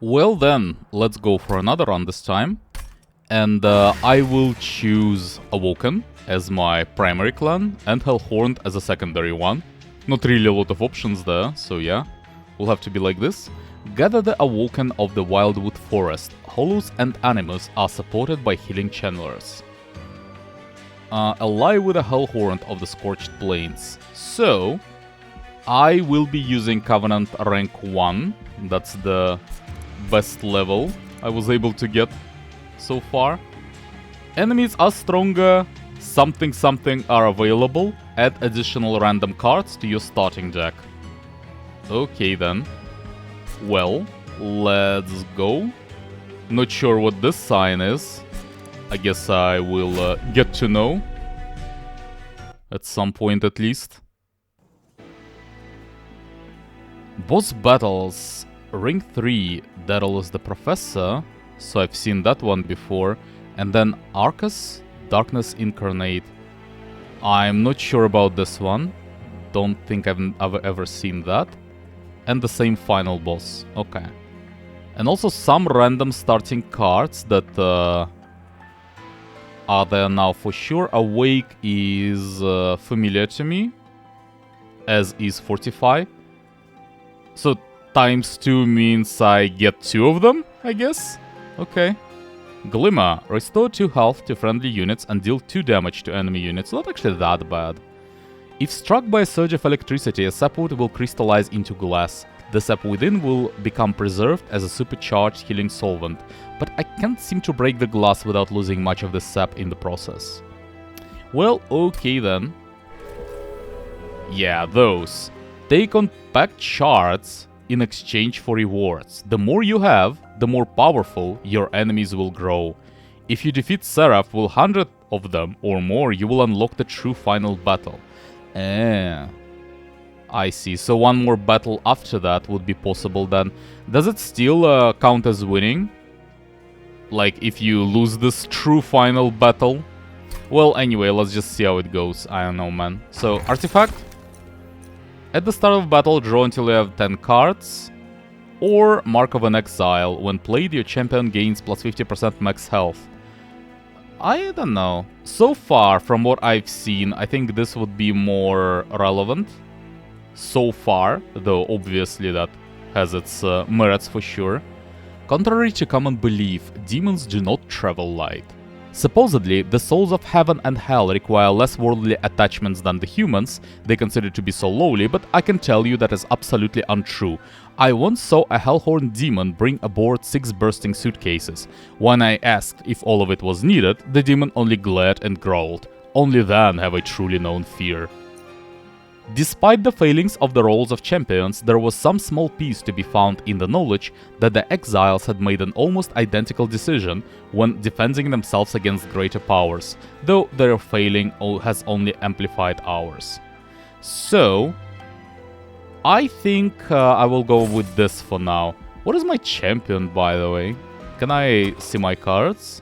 Well then, let's go for another run this time. And I will choose Awoken as my primary clan and Hellhorned as a secondary one. Not really a lot of options there, so yeah. Will have to be like this. Gather the Awoken of the Wildwood Forest. Hollows and Animus are supported by healing channelers. Ally with a Hellhorned of the Scorched Plains. So, I will be using Covenant rank 1. That's the best level I was able to get so far. Enemies are stronger, something are available. Add additional random cards to your starting deck. Okay then. Well, let's go. Not sure what this sign is. I guess I will get to know. At some point at least. Boss battles. Ring 3, Daedalus the Professor. So I've seen that one before. And then Arcus, Darkness Incarnate. I'm not sure about this one. Don't think I've ever seen that. And the same final boss. Okay. And also some random starting cards that are there now for sure. Awake is familiar to me, as is Fortify. So times 2 means I get 2 of them, I guess? Okay. Glimmer. Restore 2 health to friendly units and deal 2 damage to enemy units. Not actually that bad. If struck by a surge of electricity, a sapwood will crystallize into glass. The sap within will become preserved as a supercharged healing solvent, but I can't seem to break the glass without losing much of the sap in the process. Well, okay then. Yeah, those. Take on packed shards in exchange for rewards. The more you have, the more powerful your enemies will grow. If you defeat Seraph with 100 of them or more, you will unlock the true final battle. I see. So one more battle after that would be possible then. Does it still count as winning? Like if you lose this true final battle? Well, anyway, let's just see how it goes. I don't know, man. So, artifact. At the start of battle, draw until you have 10 cards. Or Mark of an Exile. When played, your champion gains plus 50% max health. I don't know. So far, from what I've seen, I think this would be more relevant. So far, though obviously that has its merits for sure. Contrary to common belief, demons do not travel light. Supposedly, the souls of heaven and hell require less worldly attachments than the humans they consider to be so lowly, but I can tell you that is absolutely untrue. I once saw a hellhorn demon bring aboard 6 bursting suitcases. When I asked if all of it was needed, the demon only glared and growled. Only then have I truly known fear. Despite the failings of the roles of champions, there was some small peace to be found in the knowledge that the exiles had made an almost identical decision when defending themselves against greater powers, though their failing has only amplified ours. So, I think I will go with this for now. What is my champion, by the way? Can I see my cards?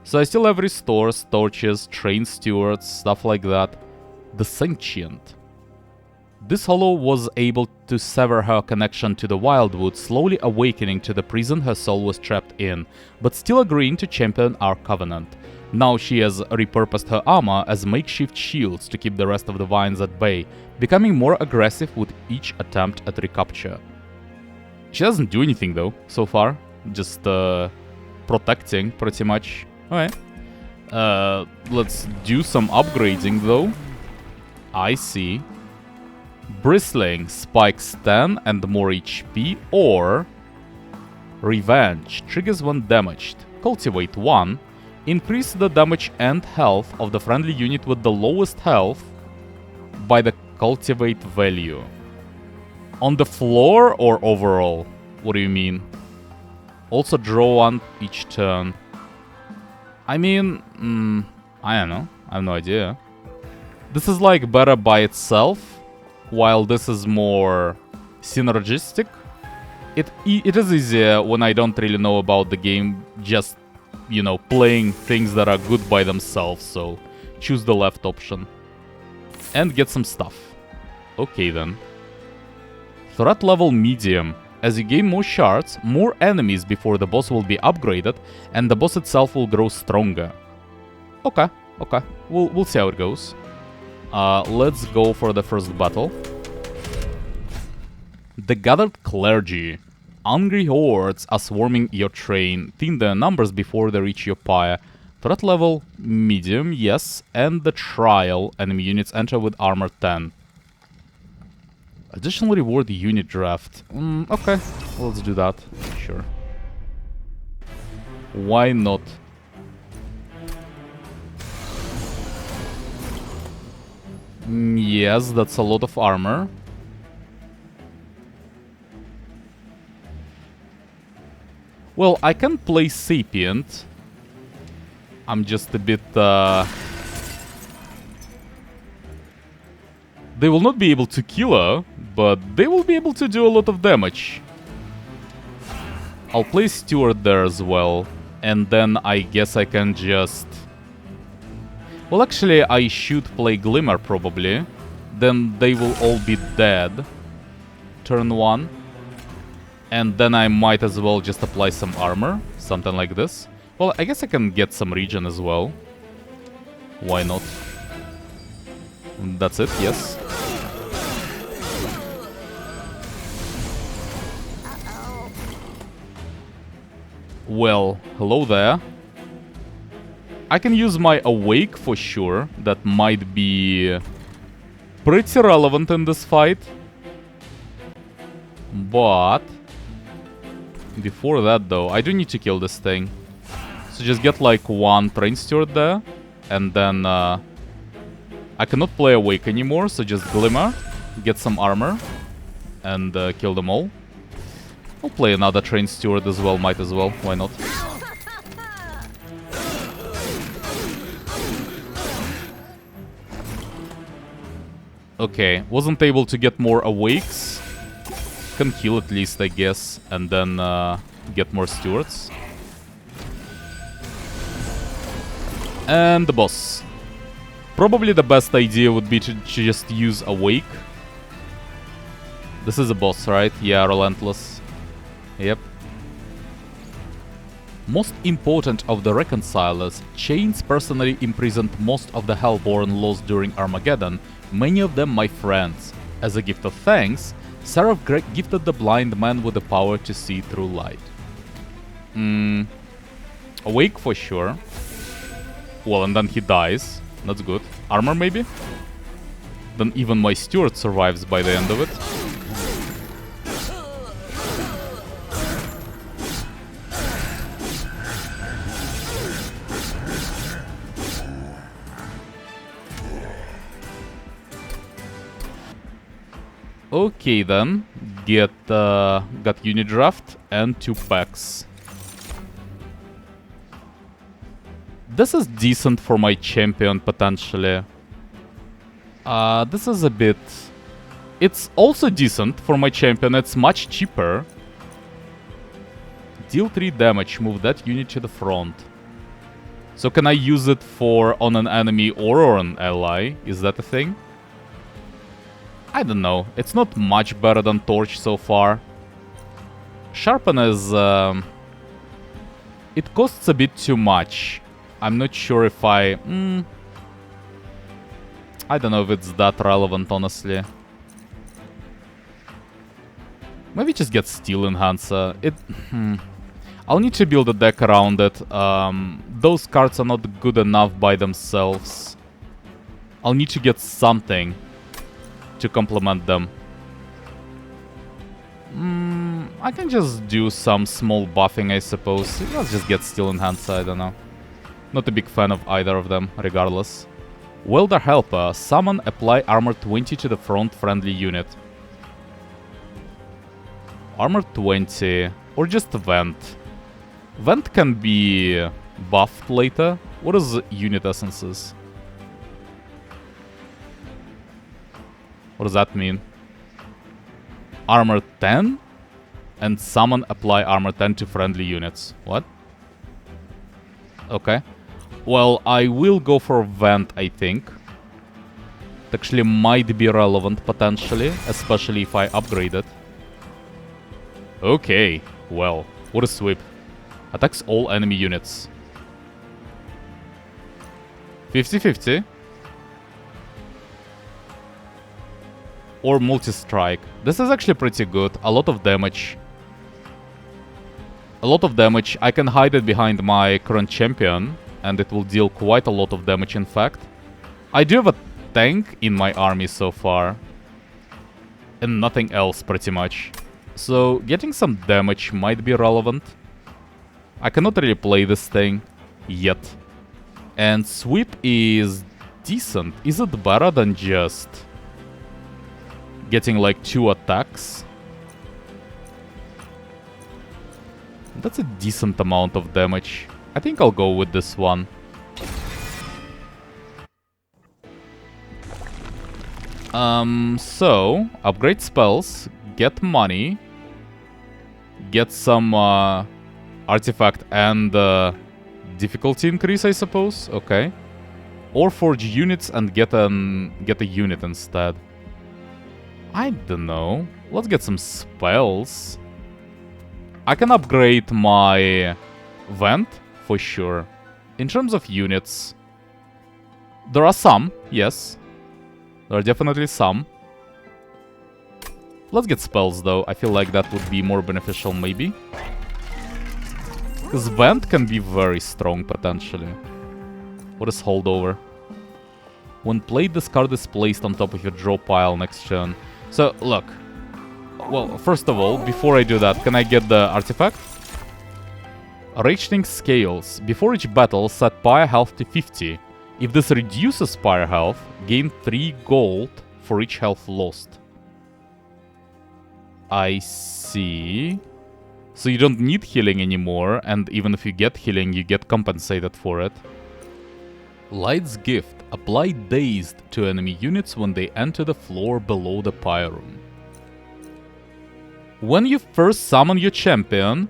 So I still have Restores, Torches, Train Stewards, stuff like that. The Sentient. This hollow was able to sever her connection to the Wildwood, slowly awakening to the prison her soul was trapped in, but still agreeing to champion our covenant. Now she has repurposed her armor as makeshift shields to keep the rest of the vines at bay, becoming more aggressive with each attempt at recapture. She doesn't do anything though, so far. Just protecting, pretty much. Alright. Let's do some upgrading though. I see. Bristling spikes 10 and more HP, or Revenge triggers when damaged. Cultivate 1. Increase the damage and health of the friendly unit with the lowest health by the cultivate value. On the floor or overall? What do you mean? Also draw 1 each turn. I mean, I don't know. I have no idea. This is like better by itself, while this is more synergistic. It is easier when I don't really know about the game, just, you know, playing things that are good by themselves, so choose the left option. And get some stuff. Okay then. Threat level medium. As you gain more shards, more enemies before the boss will be upgraded, and the boss itself will grow stronger. Okay, okay. We'll see how it goes. Let's go for the first battle. The Gathered Clergy. Hungry hordes are swarming your train. Thin their numbers before they reach your pyre. Threat level, medium, yes. And the trial, enemy units enter with armor 10. Additional reward unit draft. Okay, let's do that. Sure. Why not? Yes, that's a lot of armor. Well, I can play Sapient. I'm just a bit... They will not be able to kill her, but they will be able to do a lot of damage. I'll play Steward there as well. And then I guess I can just... Well, actually, I should play Glimmer, probably. Then they will all be dead. Turn 1. And then I might as well just apply some armor. Something like this. Well, I guess I can get some regen as well. Why not? That's it, yes. Well, hello there. I can use my Awake for sure. That might be pretty relevant in this fight. But before that though, I do need to kill this thing. So just get like one train steward there. And then I cannot play Awake anymore, so just Glimmer, get some armor, and kill them all. I'll play another train steward as well, might as well, why not? Okay, wasn't able to get more Awakes. Can heal at least, I guess, and then get more stewards. And the boss. Probably the best idea would be to just use Awake. This is a boss, right? Yeah, Relentless. Yep. Most important of the Reconcilers, Chains personally imprisoned most of the Hellborn lost during Armageddon, many of them my friends. As a gift of thanks, Seraph gifted the blind man with the power to see through light. Awake for sure. Well, and then he dies. That's good. Armor, maybe? Then even my steward survives by the end of it. Okay then. Got unit draft and 2 packs. This is decent for my champion, potentially. This is a bit... It's also decent for my champion, it's much cheaper. Deal 3 damage, move that unit to the front. So can I use it on an enemy or an ally? Is that a thing? I don't know, it's not much better than Torch so far. Sharpen is... It costs a bit too much. I'm not sure if I don't know if it's that relevant, honestly. Maybe just get Steel Enhancer. I'll need to build a deck around it. Those cards are not good enough by themselves. I'll need to get something to complement them. I can just do some small buffing, I suppose. Let's just get Steel Enhancer, I don't know. Not a big fan of either of them, regardless. Welder Helper. Summon, apply armor 20 to the front friendly unit. Armor 20. Or just Vent. Vent can be buffed later. What is unit essences? What does that mean? Armor 10? And summon, apply armor 10 to friendly units. What? Okay. Well, I will go for Vent, I think. It actually might be relevant, potentially. Especially if I upgrade it. Okay, well, what a sweep. Attacks all enemy units. 50-50. Or Multistrike. This is actually pretty good. A lot of damage. A lot of damage. I can hide it behind my current champion, and it will deal quite a lot of damage, in fact. I do have a tank in my army so far. And nothing else, pretty much. So, getting some damage might be relevant. I cannot really play this thing yet. And sweep is decent. Is it better than just getting like 2 attacks? That's a decent amount of damage. I think I'll go with this one. So, upgrade spells, get money, get some artifact and difficulty increase, I suppose. Okay. Or forge units and get a unit instead. I don't know. Let's get some spells. I can upgrade my vent for sure. In terms of units, there are some, yes. There are definitely some. Let's get spells though. I feel like that would be more beneficial maybe. Because vent can be very strong potentially. What is holdover? When played, this card is placed on top of your draw pile next turn. So, look. Well, first of all, before I do that, can I get the artifact? Rationing Scales. Before each battle, set Pyre health to 50. If this reduces Pyre health, gain 3 gold for each health lost. I see. So you don't need healing anymore, and even if you get healing, you get compensated for it. Light's Gift. Apply Dazed to enemy units when they enter the floor below the Pyre room. When you first summon your champion,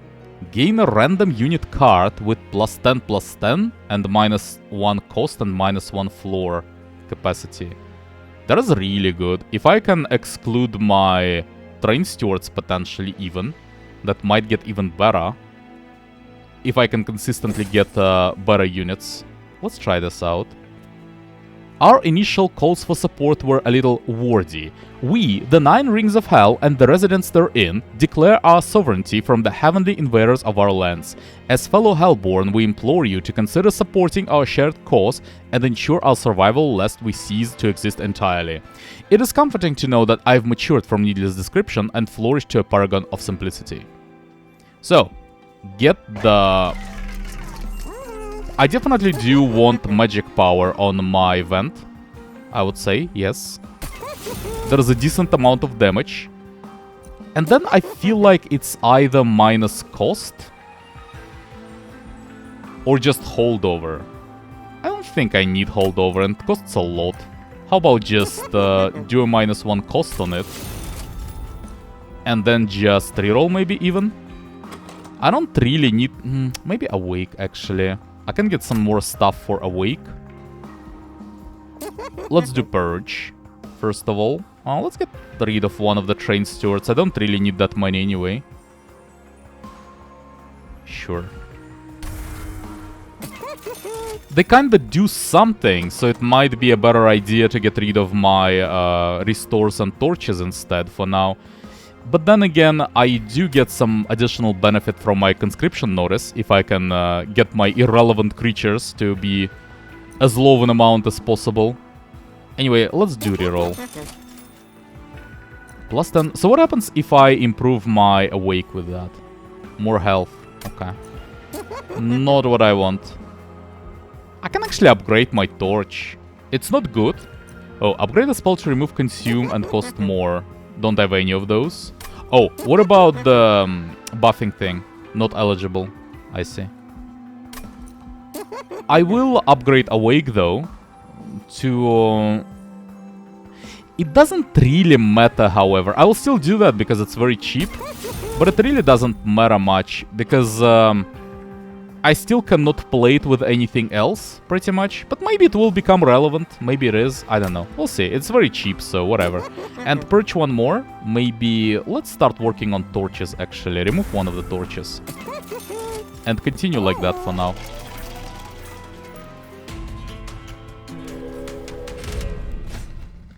gain a random unit card with +10/+10 and -1 cost and -1 floor capacity. That is really good. If I can exclude my train stewards potentially even, that might get even better. If I can consistently get better units. Let's try this out. Our initial calls for support were a little wordy. We, the 9 Rings of Hell and the residents therein, declare our sovereignty from the heavenly invaders of our lands. As fellow Hellborn, we implore you to consider supporting our shared cause and ensure our survival lest we cease to exist entirely. It is comforting to know that I've matured from needless description and flourished to a paragon of simplicity. So, get the... I definitely do want magic power on my event. I would say, yes. There is a decent amount of damage. And then I feel like it's either minus cost or just holdover. I don't think I need holdover, and it costs a lot. How about just do a -1 cost on it? And then just reroll maybe even? I don't really need... maybe Awake actually. I can get some more stuff for Awake. Let's do Purge, first of all. Let's get rid of one of the train stewards. I don't really need that money anyway. Sure. They kinda do something, so it might be a better idea to get rid of my restores and torches instead for now. But then again, I do get some additional benefit from my conscription notice if I can get my irrelevant creatures to be as low an amount as possible. Anyway, let's do reroll. +10. So what happens if I improve my Awake with that? More health. Okay. Not what I want. I can actually upgrade my torch. It's not good. Oh, upgrade a spell to remove, consume, and cost more. Don't have any of those. Oh, what about the buffing thing? Not eligible. I see. I will upgrade Awake though. To... It doesn't really matter, however. I will still do that because it's very cheap. But it really doesn't matter much. Because I still cannot play it with anything else, pretty much. But maybe it will become relevant. Maybe it is. I don't know. We'll see. It's very cheap, so whatever. And perch one more. Maybe let's start working on torches, actually. Remove one of the torches. And continue like that for now.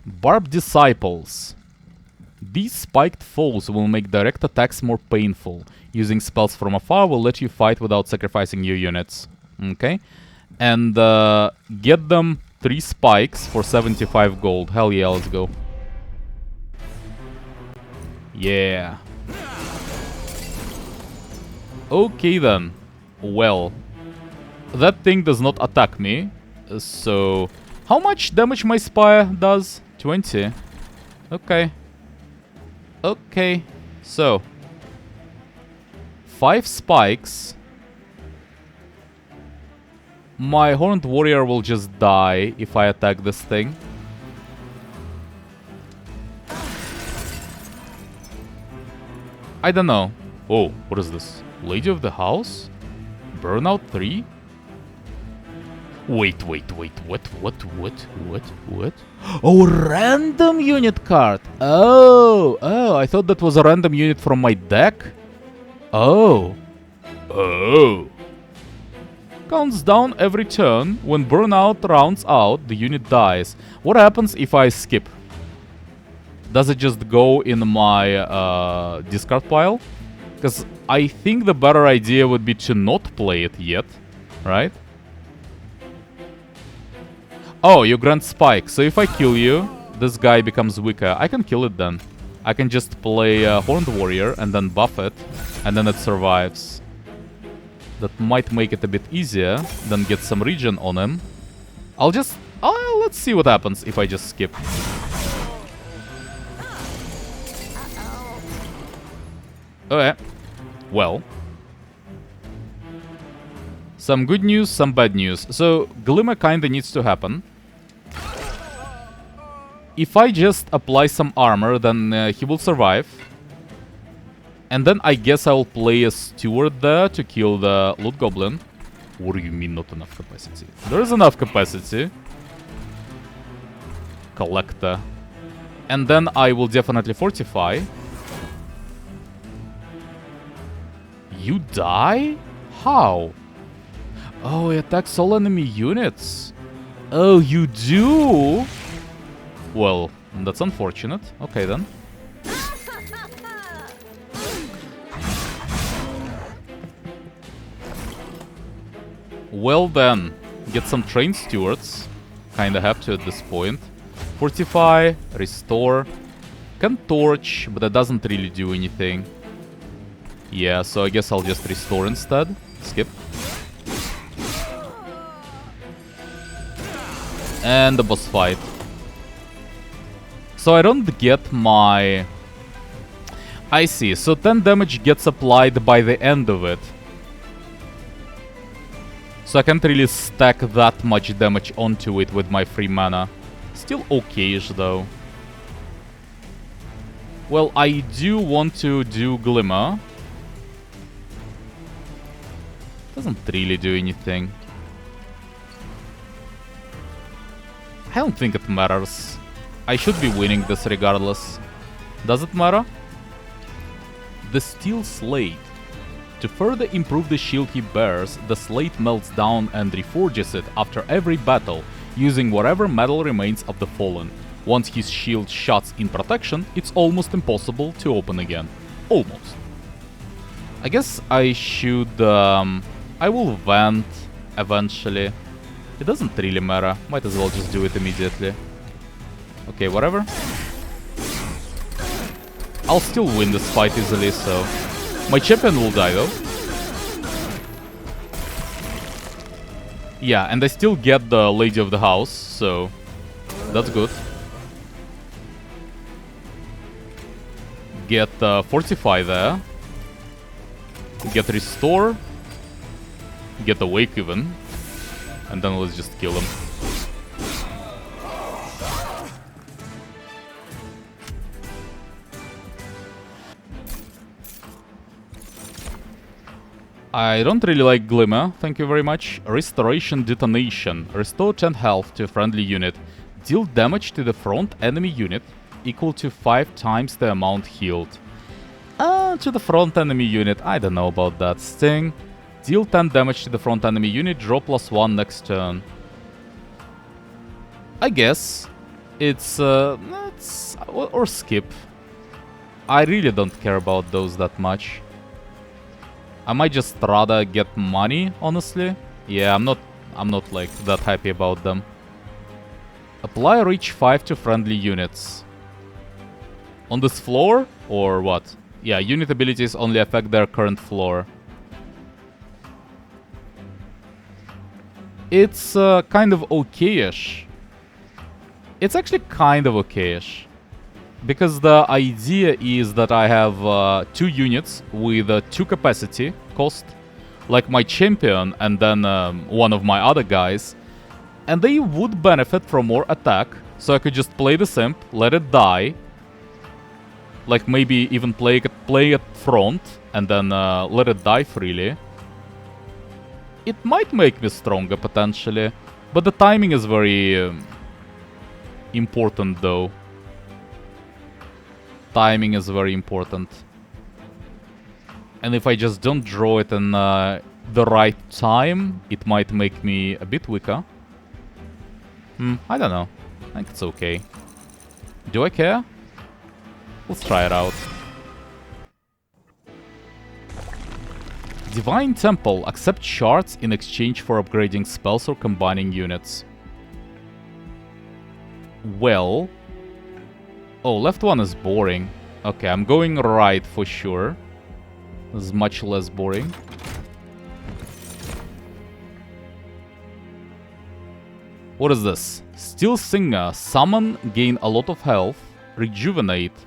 Barb Disciples. These spiked foes will make direct attacks more painful. Using spells from afar will let you fight without sacrificing your units. Okay. And get them 3 spikes for 75 gold. Hell yeah, let's go. Yeah. Okay then. Well. That thing does not attack me. So... How much damage my spire does? 20. Okay. Okay. So... 5 spikes. My Horned Warrior will just die if I attack this thing. I don't know. Oh, what is this? Lady of the House? Burnout 3? Wait, what? Oh, random unit card! Oh, I thought that was a random unit from my deck? Oh. Counts down every turn. When Burnout rounds out, the unit dies. What happens if I skip? Does it just go in my discard pile? Because I think the better idea would be to not play it yet, right? Oh, you grant Spike. So if I kill you, this guy becomes weaker. I can kill it then. I can just play Horned Warrior and then buff it, and then it survives. That might make it a bit easier than get some regen on him. Let's see what happens if I just skip. Okay. Well. Some good news, some bad news. So, Glimmer kinda needs to happen. If I just apply some armor, then he will survive. And then I guess I'll play a Steward there to kill the Loot Goblin. What do you mean not enough capacity? There is enough capacity. Collector. And then I will definitely fortify. You die? How? Oh, he attacks all enemy units. Oh, you do? Well, that's unfortunate. Okay, then. Well then, get some trained stewards. Kinda have to at this point. Fortify, restore. Can torch, but that doesn't really do anything. Yeah, so I guess I'll just restore instead. Skip. And the boss fight. So I don't get my... I see, so 10 damage gets applied by the end of it. So I can't really stack that much damage onto it with my free mana. Still okay-ish though. Well, I do want to do Glimmer. Doesn't really do anything. I don't think it matters. I should be winning this regardless. Does it matter? The Steel Slate. To further improve the shield he bears, the slate melts down and reforges it after every battle, using whatever metal remains of the Fallen. Once his shield shuts in protection, it's almost impossible to open again. Almost. I guess I should... I will vent eventually. It doesn't really matter. Might as well just do it immediately. Okay, whatever. I'll still win this fight easily, so... My champion will die, though. Yeah, and I still get the Lady of the House, so... That's good. Get Fortify there. Get Restore. Get Awake even. And then let's just kill him. I don't really like Glimmer, thank you very much. Restoration Detonation. Restore 10 health to a friendly unit. Deal damage to the front enemy unit equal to 5 times the amount healed. To the front enemy unit, I don't know about that. Sting. Deal 10 damage to the front enemy unit, draw +1 next turn. I guess it's or skip. I really don't care about those that much. I might just rather get money, honestly. Yeah, I'm not like that happy about them. Apply reach 5 to friendly units. On this floor or what? Yeah, unit abilities only affect their current floor. It's kind of okayish. It's actually kind of okayish. Because the idea is that I have 2 units with 2 capacity cost. Like my champion and then one of my other guys. And they would benefit from more attack. So I could just play the simp, let it die. Like maybe even play it front and then let it die freely. It might make me stronger potentially. But the timing is very important though. Timing is very important. And if I just don't draw it in the right time, it might make me a bit weaker. I don't know. I think it's okay. Do I care? Let's try it out. Divine Temple. Accept shards in exchange for upgrading spells or combining units. Well... Oh, left one is boring. Okay, I'm going right for sure. This is much less boring. What is this? Steel Singer. Summon, gain a lot of health. Rejuvenate.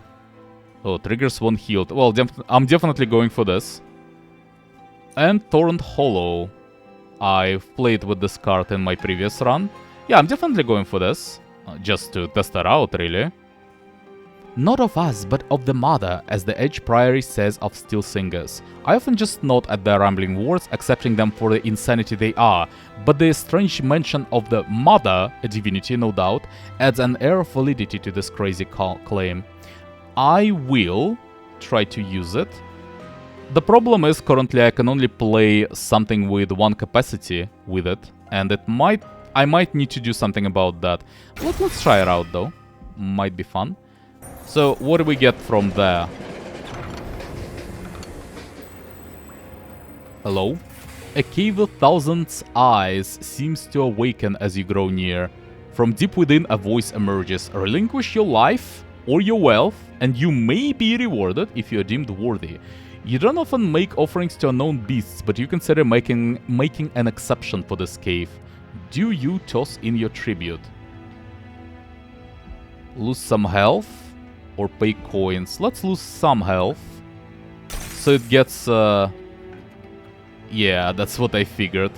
Oh, triggers one healed. Well, I'm definitely going for this. And Torrent Hollow. I've played with this card in my previous run. Yeah, I'm definitely going for this. Just to test it out, really. Not of us, but of the mother, as the Edge Priory says of Steel Singers. I often just nod at their rambling words, accepting them for the insanity they are, but the strange mention of the mother, a divinity no doubt, adds an air of validity to this crazy claim. I will try to use it. The problem is currently I can only play something with 1 capacity with it, and I might need to do something about that. Let's try it out though. Might be fun. So, what do we get from there? Hello? A cave with thousands eyes seems to awaken as you grow near. From deep within a voice emerges. Relinquish your life or your wealth, and you may be rewarded if you are deemed worthy. You don't often make offerings to unknown beasts, but you consider making an exception for this cave. Do you toss in your tribute? Lose some health? Or pay coins. Let's lose some health. So it gets... Yeah, that's what I figured.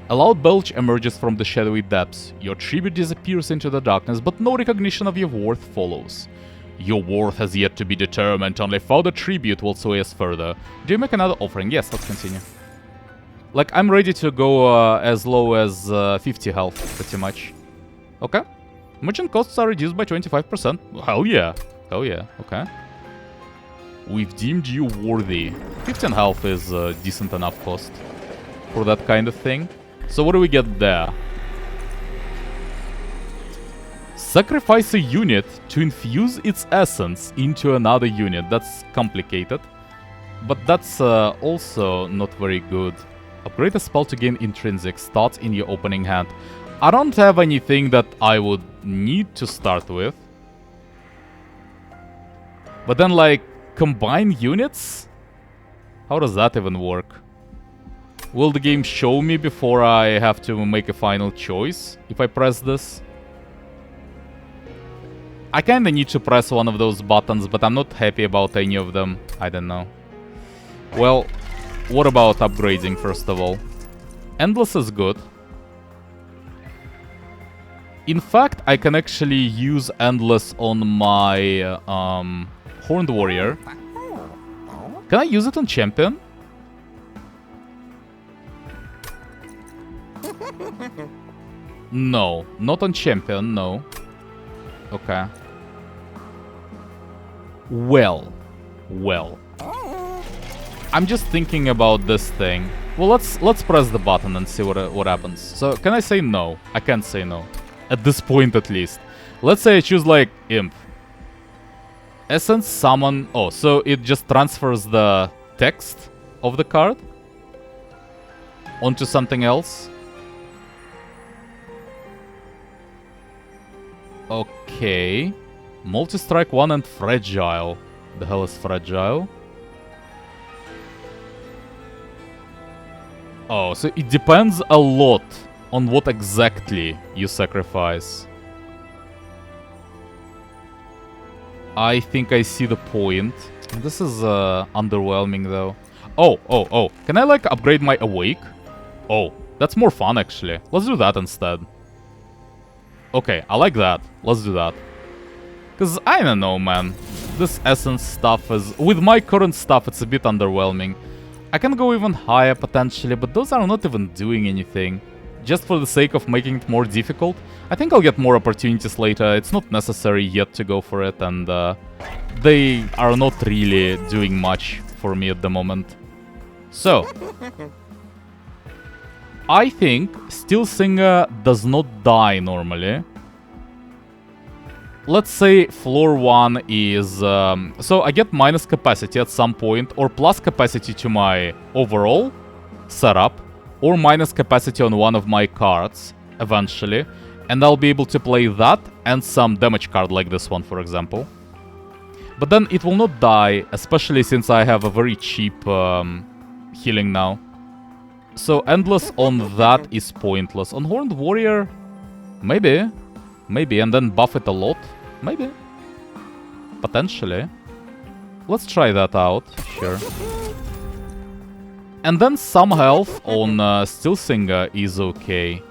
A loud belch emerges from the shadowy depths. Your tribute disappears into the darkness, but no recognition of your worth follows. Your worth has yet to be determined, only further tribute will sway us further. Do you make another offering? Yes, let's continue. Like, I'm ready to go as low as 50 health, pretty much. Okay. Merchant costs are reduced by 25%. Hell yeah. Oh yeah, okay. We've deemed you worthy. 15 health is a decent enough cost for that kind of thing. So what do we get there? Sacrifice a unit to infuse its essence into another unit. That's complicated. But that's also not very good. Upgrade a spell to gain intrinsic. Starts in your opening hand. I don't have anything that I would need to start with. But then, like, combine units? How does that even work? Will the game show me before I have to make a final choice if I press this? I kinda need to press one of those buttons, but I'm not happy about any of them. I don't know. Well, what about upgrading, first of all? Endless is good. In fact, I can actually use Endless on my Horned Warrior. Can I use it on Champion? No, not on champion, no. Okay. Well. I'm just thinking about this thing. Well, let's press the button and see what happens. So, can I say no? I can't say no. At this point, at least. Let's say I choose, like, Imp. Essence, Summon... Oh, so it just transfers the text of the card onto something else. Okay. Multistrike 1 and Fragile. The hell is Fragile? Oh, so it depends a lot on what exactly you sacrifice. I think I see the point. This is underwhelming though. Oh. Can I like upgrade my Awake? Oh, that's more fun actually. Let's do that instead. Okay, I like that. Let's do that. Because I don't know, man. This Essence stuff is... With my current stuff, it's a bit underwhelming. I can go even higher potentially, but those are not even doing anything. Just for the sake of making it more difficult. I think I'll get more opportunities later. It's not necessary yet to go for it, and they are not really doing much for me at the moment. So, I think Steel Singer does not die normally. Let's say floor 1 is... so I get minus capacity at some point, or plus capacity to my overall setup, or minus capacity on one of my cards, eventually. And I'll be able to play that and some damage card like this one, for example. But then it will not die, especially since I have a very cheap healing now. So Endless on that is pointless. On Horned Warrior, maybe. Maybe, and then buff it a lot. Maybe. Potentially. Let's try that out. Sure. And then some health on Steel Singer is okay.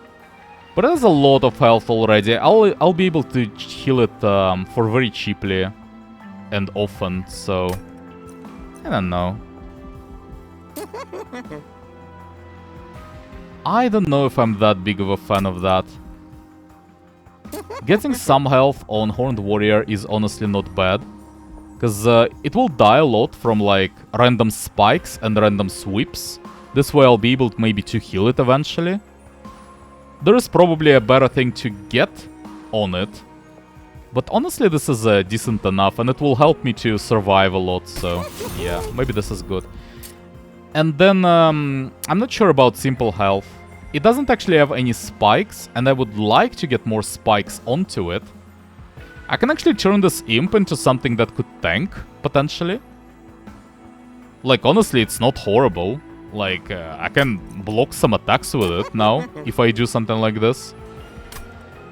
But it has a lot of health already. I'll be able to heal it for very cheaply and often, so... I don't know. I don't know if I'm that big of a fan of that. Getting some health on Horned Warrior is honestly not bad. Because it will die a lot from like random spikes and random sweeps. This way I'll be able maybe to heal it eventually. There is probably a better thing to get on it. But honestly this is decent enough and it will help me to survive a lot. So yeah, maybe this is good. And then I'm not sure about Simple Health. It doesn't actually have any spikes, and I would like to get more spikes onto it. I can actually turn this Imp into something that could tank, potentially. Like, honestly, it's not horrible. Like, I can block some attacks with it now, if I do something like this.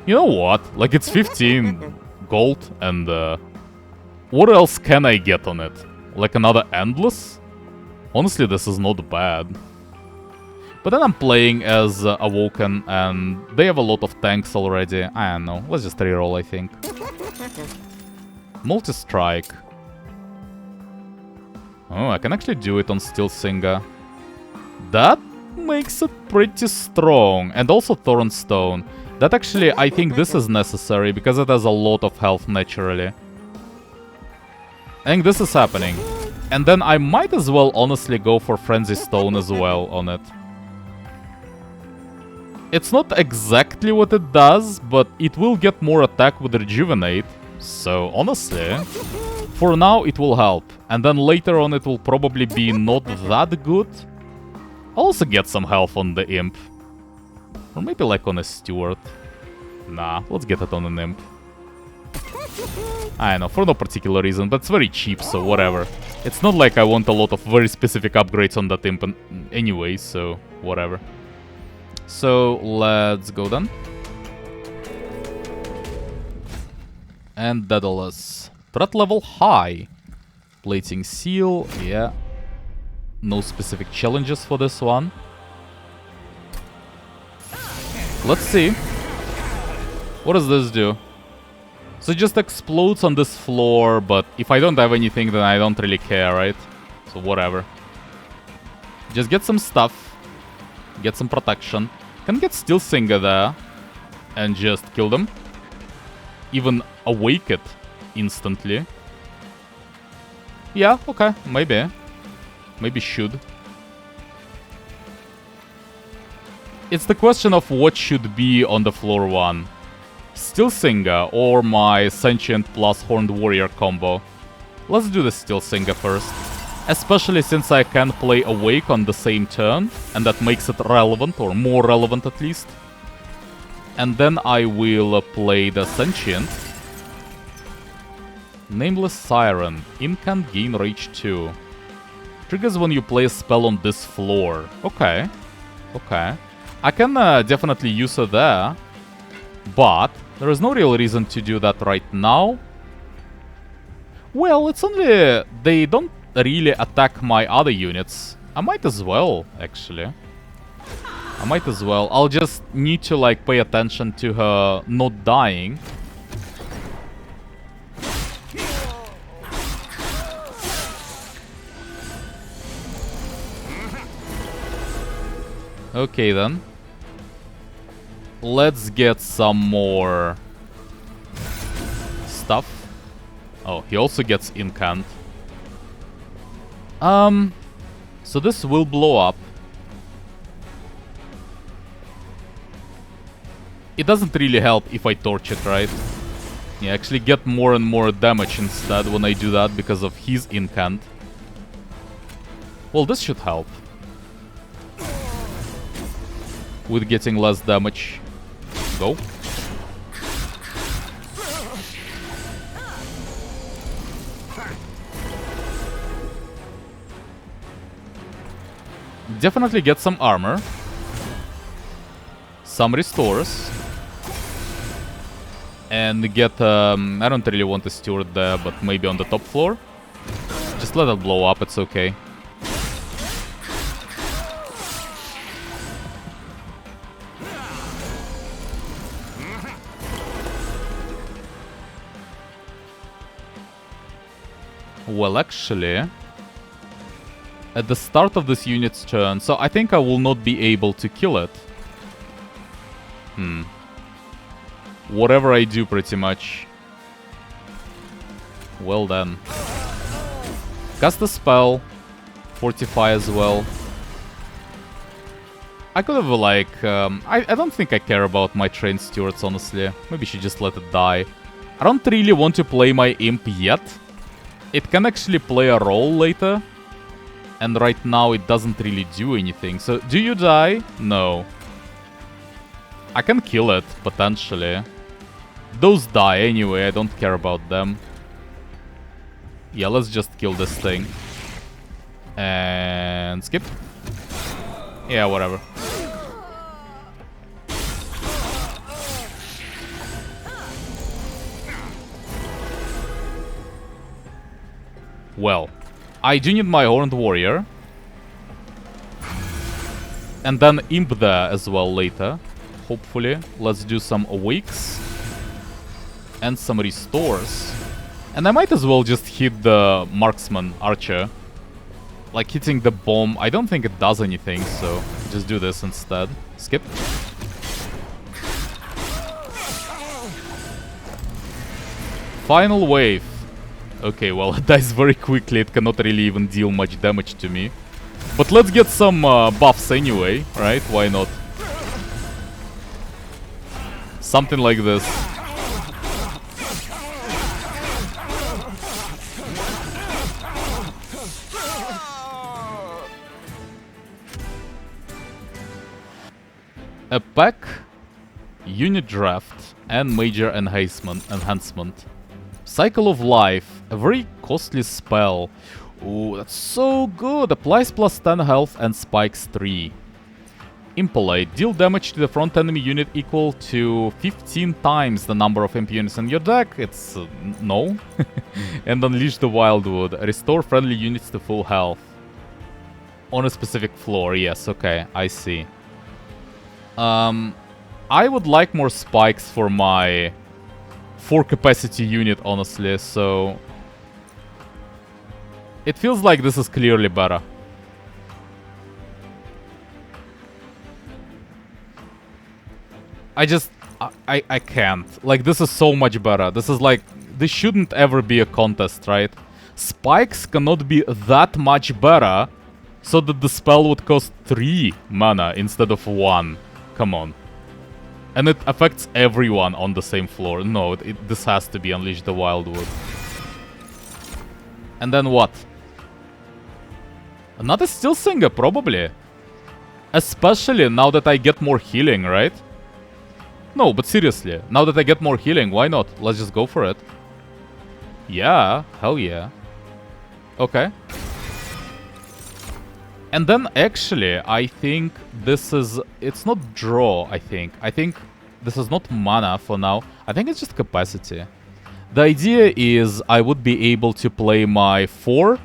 You know what? Like, it's 15 gold, and what else can I get on it? Like another Endless? Honestly, this is not bad. But then I'm playing as Awoken, and they have a lot of tanks already. I don't know. Let's just reroll, I think. Multistrike. Oh, I can actually do it on Steel Singer. That makes it pretty strong. And also Thornstone. That actually, I think this is necessary, because it has a lot of health naturally. I think this is happening. And then I might as well honestly go for Frenzy Stone as well on it. It's not exactly what it does, but it will get more attack with Rejuvenate. So, honestly, for now it will help. And then later on it will probably be not that good. I'll also get some health on the Imp. Or maybe like on a Steward. Nah, let's get it on an Imp. I don't know, for no particular reason, but it's very cheap, so whatever. It's not like I want a lot of very specific upgrades on that Imp anyway, so whatever. So, let's go then. And Daedalus. Threat level high. Plating Seal, yeah. No specific challenges for this one. Let's see. What does this do? So it just explodes on this floor, but if I don't have anything, then I don't really care, right? So whatever. Just get some stuff. Get some protection. Can get Steel Singer there. and just kill them. Even awake it instantly. Yeah, okay, maybe. Maybe should. It's the question of what should be on the floor 1. Steel Singer or my Sentient plus Horned Warrior combo. Let's do the Steel Singer first. Especially since I can play Awake on the same turn, and that makes it relevant, or more relevant at least. And then I will play the Sentient. Nameless Siren. Incant gain Rage 2. Triggers when you play a spell on this floor. Okay. Okay. I can definitely use her there. But there is no real reason to do that right now. Well, it's only... They don't really attack my other units. I might as well, actually. I might as well. I'll just need to, like, pay attention to her not dying. Okay, then. Let's get some more stuff. Oh, he also gets Incant. So this will blow up. It doesn't really help if I torch it, right? Yeah, actually get more and more damage instead when I do that because of his Incant. Well, this should help. With getting less damage. Go. Definitely get some armor. Some restores. And get, I don't really want a steward there, but maybe on the top floor. Just let it blow up, it's okay. Well, actually, at the start of this unit's turn, so I think I will not be able to kill it. Whatever I do, pretty much. Well then. Cast a spell. Fortify as well. I could have, like... I don't think I care about my trained stewards, honestly. Maybe she just let it die. I don't really want to play my imp yet. It can actually play a role later. And right now it doesn't really do anything. So, do you die? No. I can kill it, potentially. Those die anyway, I don't care about them. Yeah, let's just kill this thing. And skip. Yeah, whatever. Well, I do need my Horned Warrior. And then Imp there as well later. Hopefully. Let's do some Awakes. And some Restores. And I might as well just hit the Marksman Archer. Like hitting the bomb. I don't think it does anything, so just do this instead. Skip. Final wave. Okay, well, it dies very quickly. It cannot really even deal much damage to me. But let's get some buffs anyway, right? Why not? Something like this. A pack, unit draft, and major enhancement. Cycle of Life, a very costly spell. Ooh, that's so good. Applies plus 10 health and spikes 3. Impolite, deal damage to the front enemy unit equal to 15 times the number of imp units in your deck. It's no. And Unleash the Wildwood, restore friendly units to full health. On a specific floor, yes, okay, I see. I would like more spikes for my 4 capacity unit, honestly, so... It feels like this is clearly better. I can't. Like, this is so much better. This is like... This shouldn't ever be a contest, right? Spikes cannot be that much better so that the spell would cost 3 mana instead of 1. Come on. And it affects everyone on the same floor. No, this has to be Unleash the Wildwood. And then what? Another Steel Singer, probably. Especially now that I get more healing, right? No, but seriously. Now that I get more healing, why not? Let's just go for it. Yeah, hell yeah. Okay. And then actually, I think this is... It's not draw, I think. I think this is not mana for now. I think it's just capacity. The idea is I would be able to play my 4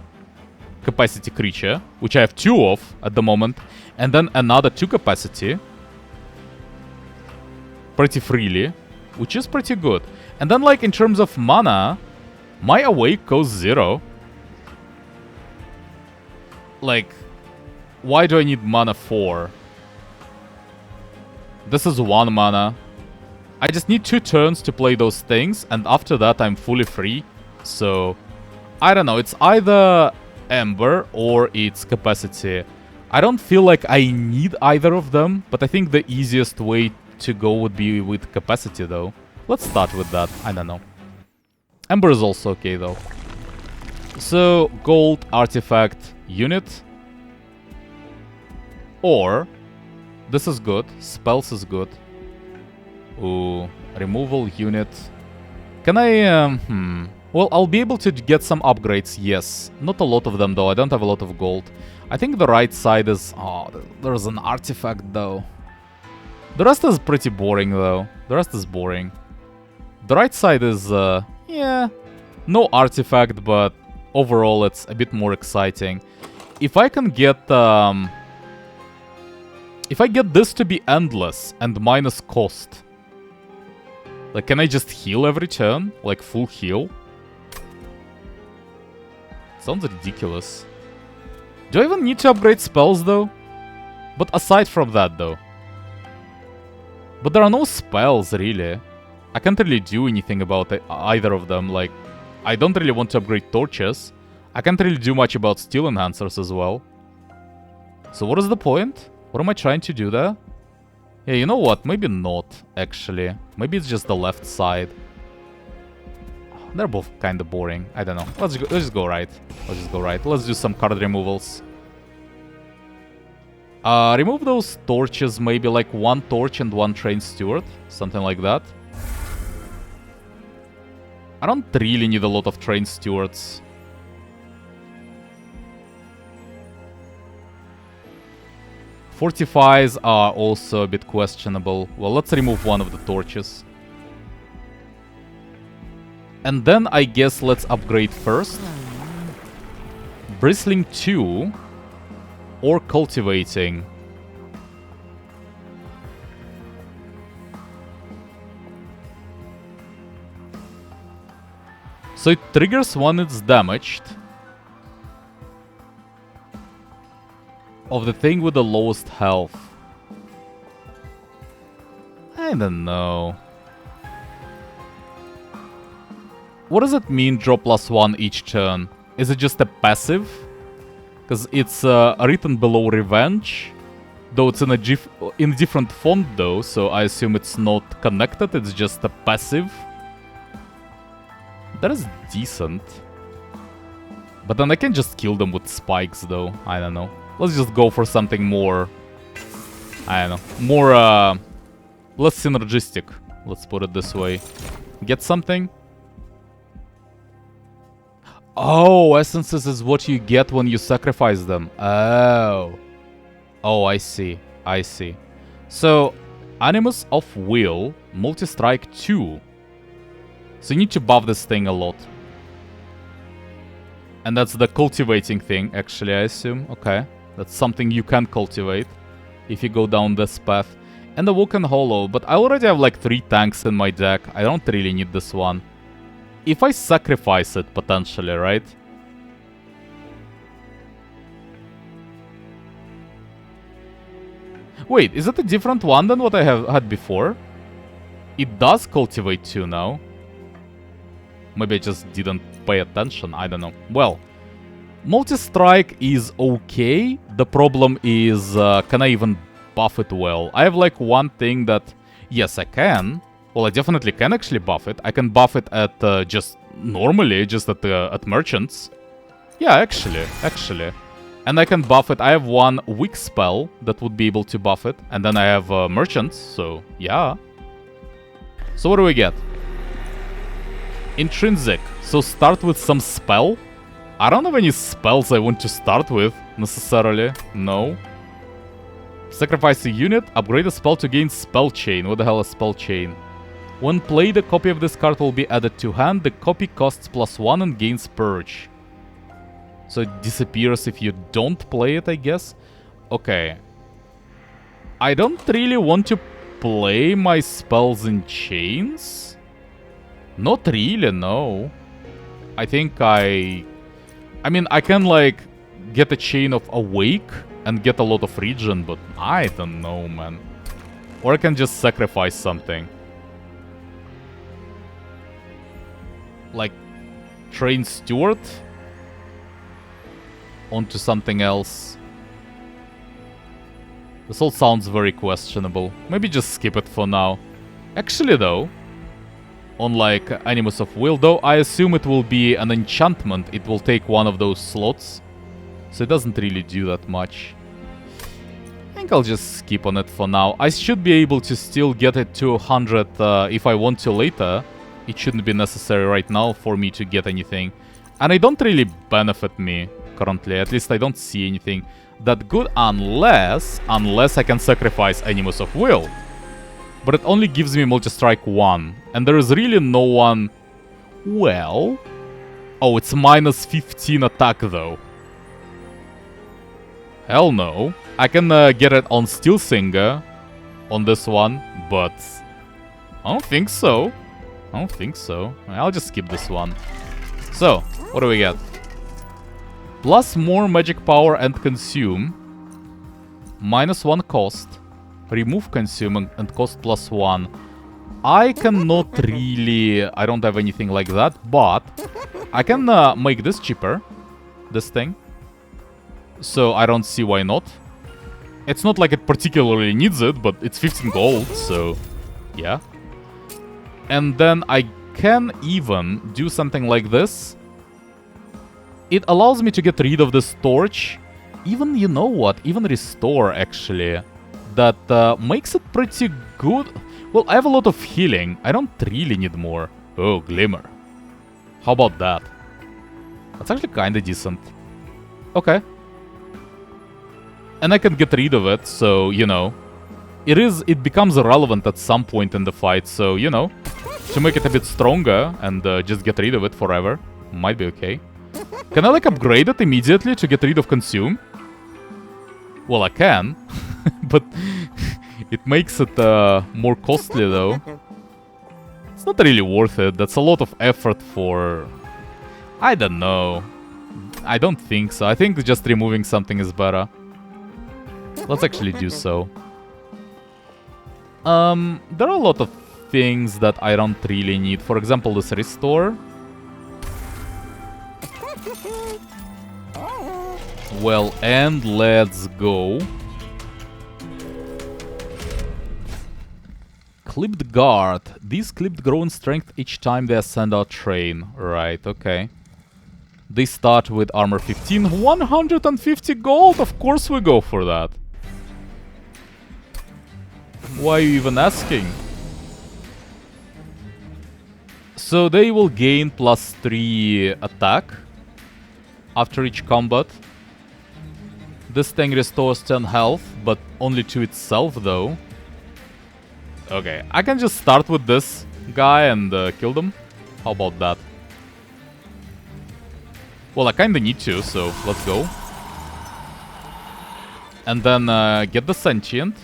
capacity creature, which I have 2 of at the moment, and then another 2 capacity pretty freely, which is pretty good. And then, like, in terms of mana, my Awake costs 0. Like, why do I need mana 4? This is 1 mana. I just need 2 turns to play those things, and after that I'm fully free. So, I don't know, it's either Ember or it's Capacity. I don't feel like I need either of them, but I think the easiest way to go would be with Capacity though. Let's start with that, I don't know. Ember is also okay though. So, gold, artifact, unit. Or, this is good, spells is good. Ooh, removal unit. Can I, Well, I'll be able to get some upgrades, yes. Not a lot of them though, I don't have a lot of gold. I think the right side is... Oh, there's an artifact though. The rest is pretty boring though. The rest is boring. The right side is, yeah. No artifact, but overall it's a bit more exciting. If I can get, if I get this to be endless and minus cost... Like, can I just heal every turn? Like, full heal? Sounds ridiculous. Do I even need to upgrade spells, though? But aside from that, though. But there are no spells, really. I can't really do anything about either of them. Like, I don't really want to upgrade torches. I can't really do much about steel enhancers as well. So what is the point? What am I trying to do there? Yeah, you know what? Maybe not, actually. Maybe it's just the left side. They're both kind of boring. I don't know. Let's just go right. Let's just go right. Let's do some card removals. Remove those torches, maybe like 1 torch and 1 trained steward. Something like that. I don't really need a lot of trained stewards. Fortifies are also a bit questionable. Well, let's remove 1 of the torches. And then I guess let's upgrade first. Bristling 2 or Cultivating. So it triggers when it's damaged. Of the thing with the lowest health. I don't know. What does it mean, draw +1 each turn? Is it just a passive? Because it's written below Revenge. Though it's in a different font though, so I assume it's not connected, it's just a passive. That is decent. But then I can just kill them with spikes though, I don't know. Let's just go for something more... I don't know. More, less synergistic. Let's put it this way. Get something. Oh, essences is what you get when you sacrifice them. Oh. Oh, I see. I see. So, Animus of Will, Multistrike 2. So you need to buff this thing a lot. And that's the cultivating thing, actually, I assume. Okay. That's something you can cultivate if you go down this path. And the Woken Hollow, but I already have like 3 tanks in my deck. I don't really need this one. If I sacrifice it, potentially, right? Wait, is it a different one than what I had before? It does cultivate 2 now. Maybe I just didn't pay attention, I don't know. Well, Multistrike is okay. The problem is, can I even buff it well? I have like one thing that, yes, I can. Well, I definitely can actually buff it. I can buff it at just normally, just at merchants. Yeah, actually. And I can buff it. I have one weak spell that would be able to buff it. And then I have merchants, so yeah. So what do we get? Intrinsic. So start with some spell. I don't have any spells I want to start with, necessarily. No. Sacrifice a unit. Upgrade a spell to gain spell chain. What the hell is spell chain? When played, a copy of this card will be added to hand. The copy costs +1 and gains purge. So it disappears if you don't play it, I guess. Okay. I don't really want to play my spells in chains. Not really, no. I think I mean, I can, like, get a chain of Awake and get a lot of regen, but I don't know, man. Or I can just sacrifice something. Like, train Steward onto something else. This all sounds very questionable. Maybe just skip it for now. Actually, though, on like Animus of Will, though I assume it will be an enchantment, it will take one of those slots. So it doesn't really do that much. I think I'll just skip on it for now. I should be able to still get it to 100 if I want to later. It shouldn't be necessary right now for me to get anything. And it don't really benefit me currently. At least I don't see anything that good unless I can sacrifice Animus of Will. But it only gives me Multistrike 1. And there is really no one... Well... Oh, it's minus 15 attack though. Hell no. I can get it on Steel Singer. On this one. But... I don't think so. I don't think so. I'll just skip this one. So, what do we get? Plus more magic power and consume. -1 cost. Remove consume and cost +1. I cannot really... I don't have anything like that, but I can make this cheaper. This thing. So I don't see why not. It's not like it particularly needs it, but it's 15 gold, so yeah. And then I can even do something like this. It allows me to get rid of this torch. Even, you know what, even restore actually. That makes it pretty good. Well, I have a lot of healing. I don't really need more. Oh, Glimmer. How about that? That's actually kinda decent. Okay. And I can get rid of it, so, you know. It becomes irrelevant at some point in the fight, so, you know. To make it a bit stronger and just get rid of it forever. Might be okay. Can I, like, upgrade it immediately to get rid of consume? Well, I can. But it makes it more costly, though. It's not really worth it. That's a lot of effort for... I don't know. I don't think so. I think just removing something is better. Let's actually do so. There are a lot of things that I don't really need. For example, this restore. Well, and let's go. Clipped guard. These clipped grow in strength each time they ascend our train. Right, okay. They start with armor 15. 150 gold! Of course we go for that. Why are you even asking? So they will gain +3 attack after each combat. This thing restores 10 health, but only to itself though. Okay, I can just start with this guy and kill them. How about that? Well, I kinda need to, so let's go. And then get the sentient.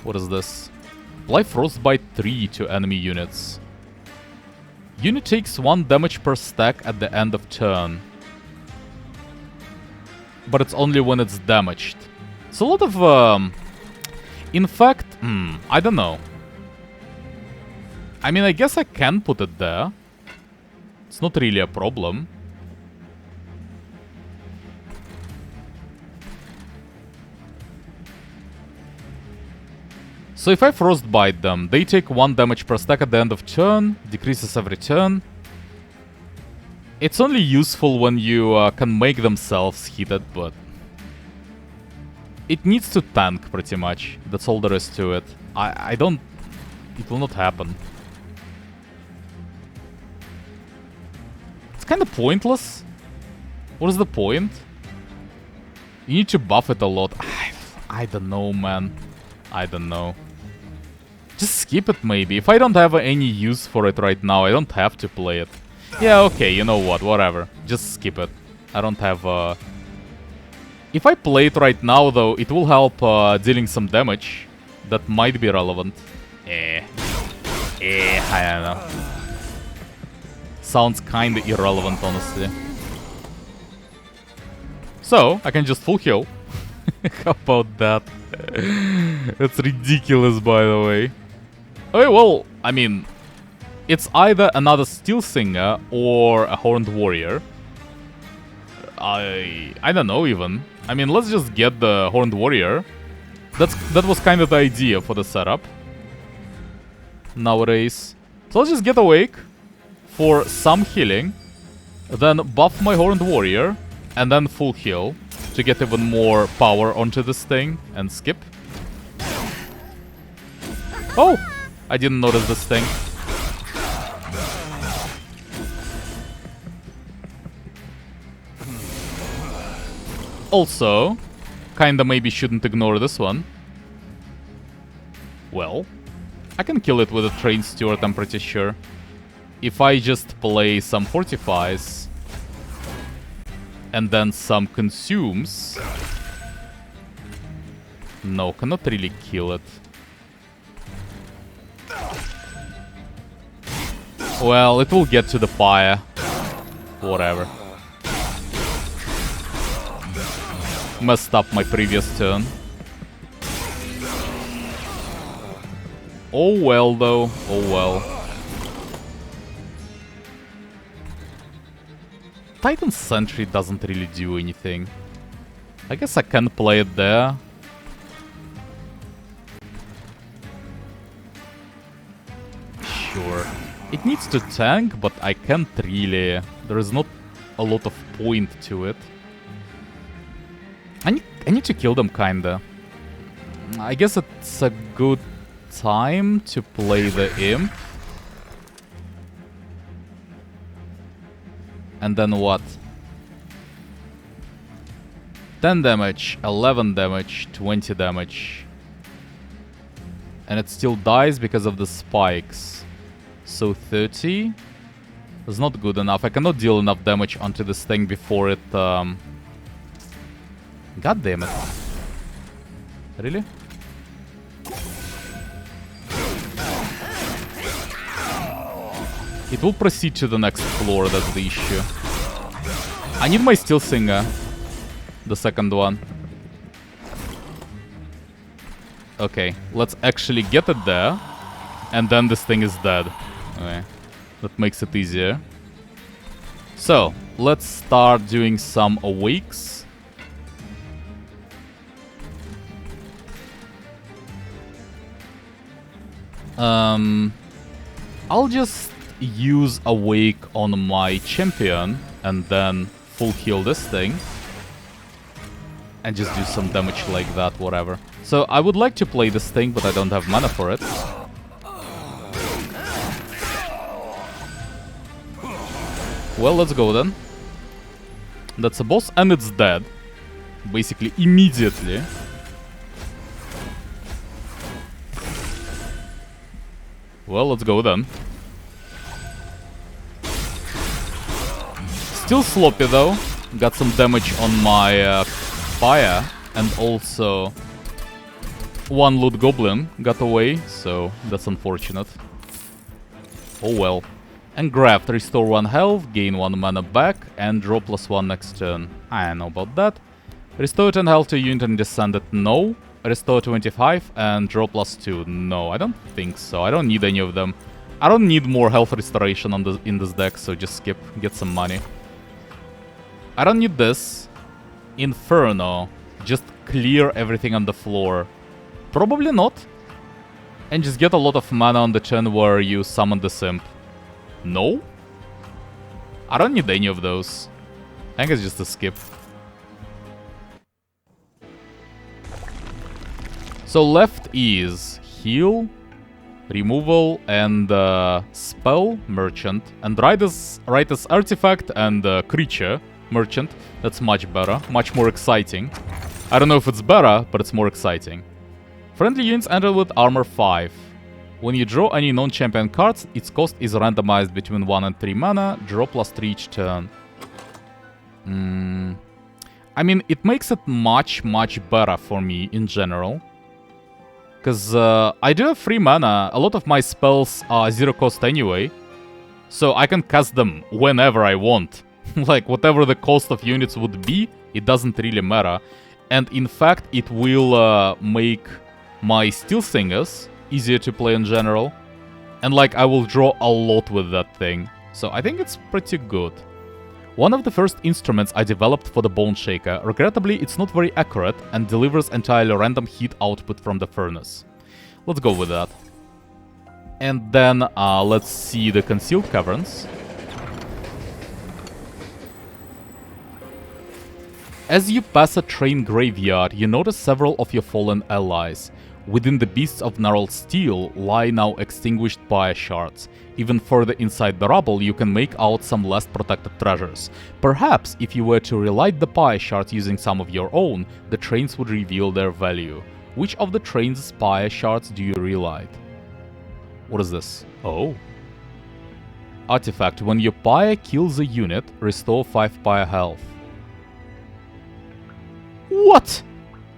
What is this? Apply Frostbite 3 to enemy units. Unit takes 1 damage per stack at the end of turn. But it's only when it's damaged. It's a lot of... In fact, I don't know. I mean, I guess I can put it there. It's not really a problem. So if I frostbite them, they take 1 damage per stack at the end of turn, decreases every turn. It's only useful when you can make themselves heated, but it needs to tank pretty much. That's all there is to it. I don't... It will not happen. It's kind of pointless. What is the point? You need to buff it a lot. I don't know, man. I don't know. Just skip it, maybe. If I don't have any use for it right now, I don't have to play it. Yeah, okay, you know what, whatever. Just skip it. I don't have... If I play it right now, though, it will help dealing some damage. That might be relevant. I don't know. Sounds kinda irrelevant, honestly. So, I can just full heal. How about that? That's ridiculous, by the way. Okay, well, I mean, it's either another Steel Singer or a Horned Warrior. I don't know even. I mean, let's just get the Horned Warrior. That was kind of the idea for the setup nowadays. So let's just get Awake for some healing, then buff my Horned Warrior, and then full heal to get even more power onto this thing and skip. Oh! I didn't notice this thing. Also, kinda maybe shouldn't ignore this one. Well, I can kill it with a Trained Steward, I'm pretty sure. If I just play some Fortifies and then some Consumes. No, cannot really kill it. Well, it will get to the pyre. Whatever. Messed up my previous turn. Oh well, though. Oh well. Titan Sentry doesn't really do anything. I guess I can play it there. Sure. It needs to tank, but I can't really. There is not a lot of point to it. I need to kill them, kinda. I guess it's a good time to play the Imp. And then what? 10 damage, 11 damage, 20 damage. And it still dies because of the spikes. So 30 is not good enough. I cannot deal enough damage onto this thing before it... God damn it. Really? It will proceed to the next floor, that's the issue. I need my Steel Singer. The second one. Okay, let's actually get it there. And then this thing is dead. Okay, that makes it easier. So, let's start doing some Awakes. I'll just use Awake on my champion and then full heal this thing. And just do some damage like that, whatever. So I would like to play this thing, but I don't have mana for it. Well, let's go then. That's a boss and it's dead. Basically, immediately. Well, let's go then. Still sloppy though. Got some damage on my fire. And also one loot goblin got away, so that's unfortunate. Oh well. And graft, restore 1 health, gain 1 mana back, and draw +1 next turn. I don't know about that. Restore 10 health to unit and descended, no. restore 25, and draw +2. No, I don't think so. I don't need any of them. I don't need more health restoration in this deck, so just skip, get some money. I don't need this. Inferno. Just clear everything on the floor. Probably not. And just get a lot of mana on the turn where you summon the Simp. No? I don't need any of those. I think it's just a skip. So left is heal, removal, and spell merchant. And right is artifact and creature merchant. That's much better, much more exciting. I don't know if it's better, but it's more exciting. Friendly units enter with armor 5. When you draw any non-champion cards, its cost is randomized between 1 and 3 mana, draw +3 each turn. I mean, it makes it much better for me in general. Because I do have 3 mana, a lot of my spells are 0 cost anyway. So I can cast them whenever I want. Like, whatever the cost of units would be, it doesn't really matter. And in fact, it will make my Steel Singers easier to play in general. And like, I will draw a lot with that thing. So I think it's pretty good. One of the first instruments I developed for the Bone Shaker. Regrettably, it's not very accurate and delivers entirely random heat output from the furnace. Let's go with that. And then let's see the Concealed Caverns. As you pass a train graveyard, you notice several of your fallen allies. Within the Beasts of Gnarled Steel lie now extinguished pyre shards. Even further inside the rubble, you can make out some less protected treasures. Perhaps, if you were to relight the pyre shards using some of your own, the trains would reveal their value. Which of the train's pyre shards do you relight? What is this? Oh. Artifact. When your pyre kills a unit, restore 5 pyre health. What?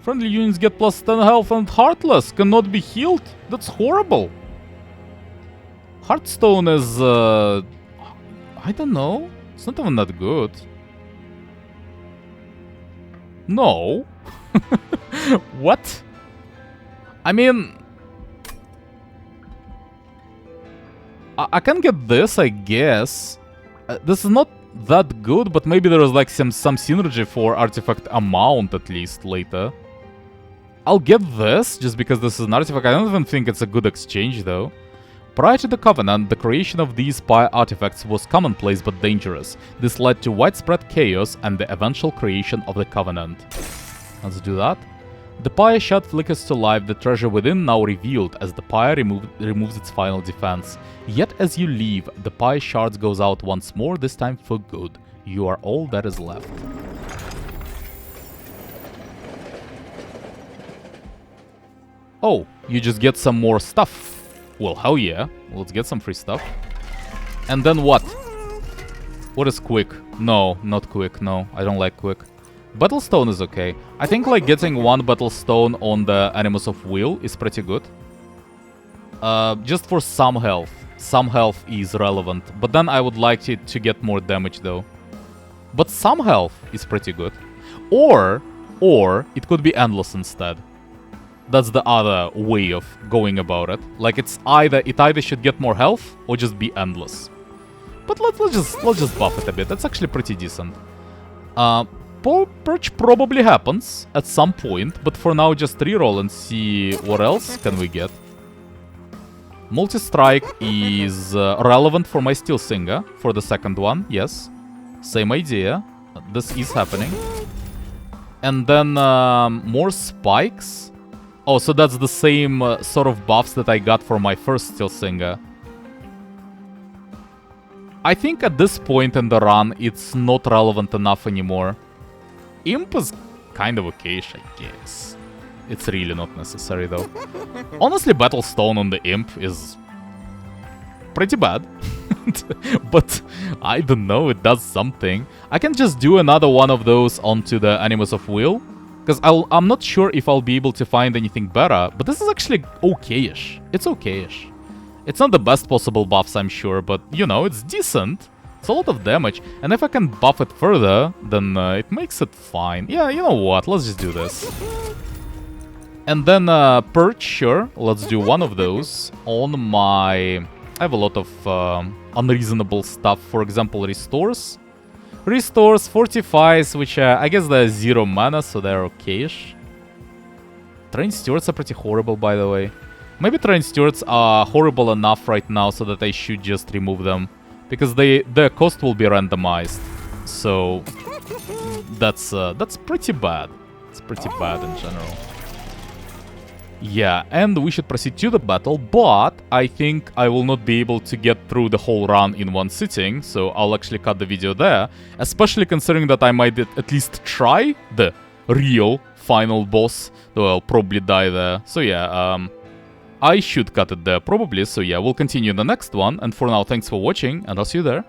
Friendly units get +10 health and Heartless cannot be healed? That's horrible. Heartstone is, I don't know. It's not even that good. No. What? I mean... I can get this, I guess. This is not that good, but maybe there is like some synergy for artifact amount at least later. I'll get this, just because this is an artifact. I don't even think it's a good exchange, though. Prior to the Covenant, the creation of these pyre artifacts was commonplace but dangerous. This led to widespread chaos and the eventual creation of the Covenant. Let's do that. The pyre shard flickers to life, the treasure within now revealed as the pyre removes its final defense. Yet as you leave, the pyre shards goes out once more, this time for good. You are all that is left. Oh, you just get some more stuff. Well, hell yeah. Let's get some free stuff. And then what? What is quick? No, not quick. No, I don't like quick. Battlestone is okay. I think like getting 1 Battlestone on the Animus of Will is pretty good. Just for some health. Some health is relevant. But then I would like it to get more damage though. But some health is pretty good. Or it could be endless instead. That's the other way of going about it. Like it either should get more health or just be endless. But let's just buff it a bit. That's actually pretty decent. Purge probably happens at some point, but for now just reroll and see what else can we get. Multistrike is relevant for my Steel Singer, for the second one, yes. Same idea. This is happening. And then more spikes. Oh, so that's the same sort of buffs that I got for my first Steel Singer. I think at this point in the run, it's not relevant enough anymore. Imp is kind of okayish, I guess. It's really not necessary, though. Honestly, Battlestone on the Imp is pretty bad. But I don't know, it does something. I can just do another one of those onto the Animus of Will. Because I'm not sure if I'll be able to find anything better. But this is actually okayish. It's okayish. It's not the best possible buffs, I'm sure. But, you know, it's decent. It's a lot of damage, and if I can buff it further, then it makes it fine. Yeah, you know what, let's just do this. And then perch, sure. Let's do one of those on my... I have a lot of unreasonable stuff. For example, restores. Restores, fortifies, which I guess they're 0 mana, so they're okay-ish. Train stewards are pretty horrible, by the way. Maybe train stewards are horrible enough right now so that I should just remove them. Because their cost will be randomized. So that's pretty bad. It's pretty bad in general. Yeah, and we should proceed to the battle, but I think I will not be able to get through the whole run in one sitting, so I'll actually cut the video there, especially considering that I might at least try the real final boss, though I'll probably die there. So yeah, I should cut it there probably, so yeah, we'll continue in the next one, and for now, thanks for watching, and I'll see you there.